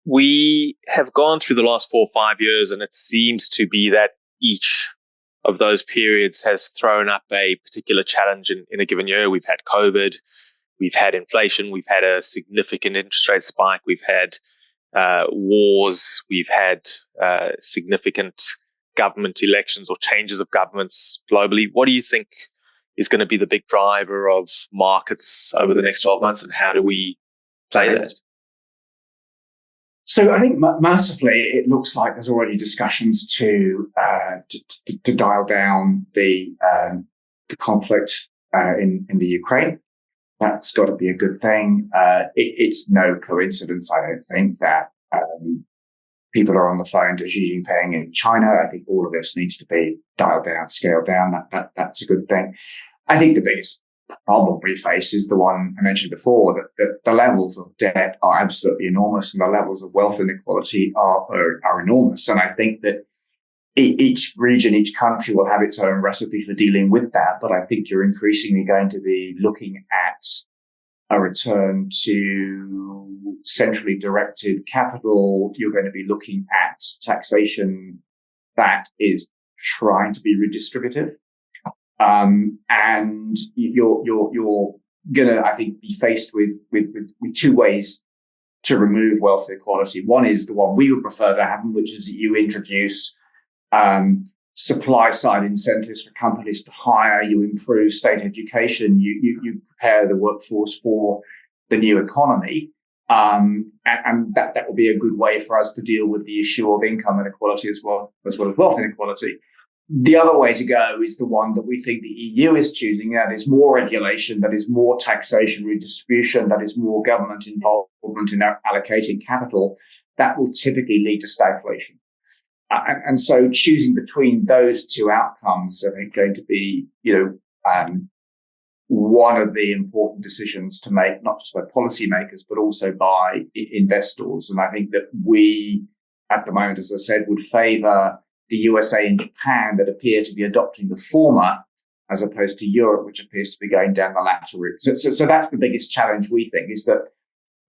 We have gone through the last 4 or 5 years, and it seems to be that each of those periods has thrown up a particular challenge in a given year. We've had COVID, we've had inflation, we've had a significant interest rate spike, we've had wars, we've had significant government elections or changes of governments globally. What do you think is going to be the big driver of markets over the next 12 months, and how do we play that? So I think massively, it looks like there's already discussions to dial down the conflict in the Ukraine. That's got to be a good thing. It's no coincidence, I don't think, that people are on the phone to Xi Jinping in China. I think all of this needs to be dialed down, scaled down. That's a good thing. I think the biggest problem we face is the one I mentioned before, that the levels of debt are absolutely enormous and the levels of wealth inequality are enormous. And I think that each region, each country will have its own recipe for dealing with that. But I think you're increasingly going to be looking at a return to centrally directed capital. You're going to be looking at taxation that is trying to be redistributive. And you're gonna, I think, be faced with two ways to remove wealth inequality. One is the one we would prefer to happen, which is that you introduce supply side incentives for companies to hire, you improve state education, you prepare the workforce for the new economy. And that will be a good way for us to deal with the issue of income inequality as well as wealth inequality. The other way to go is the one that we think the EU is choosing, that is more regulation, that is more taxation redistribution, that is more government involvement in allocating capital. That will typically lead to stagflation. And so choosing between those two outcomes, I think, going to be, one of the important decisions to make, not just by policymakers, but also by investors. And I think that we, at the moment, as I said, would favour the USA and Japan that appear to be adopting the former, as opposed to Europe, which appears to be going down the latter route. So that's the biggest challenge, we think, is that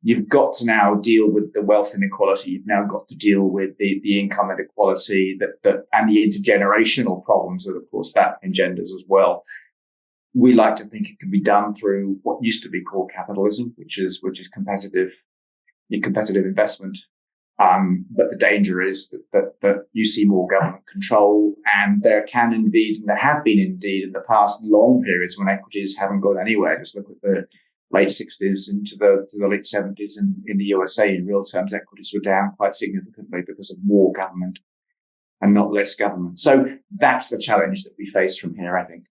you've got to now deal with the wealth inequality. You've now got to deal with the income inequality and the intergenerational problems that, of course, that engenders as well. We like to think it can be done through what used to be called capitalism, which is competitive investment. But the danger is that you see more government control, and there can indeed, and there have been indeed in the past long periods when equities haven't gone anywhere. Just look at the late 60s into the late 70s in the USA. In real terms, equities were down quite significantly because of more government and not less government. So that's the challenge that we face from here, I think.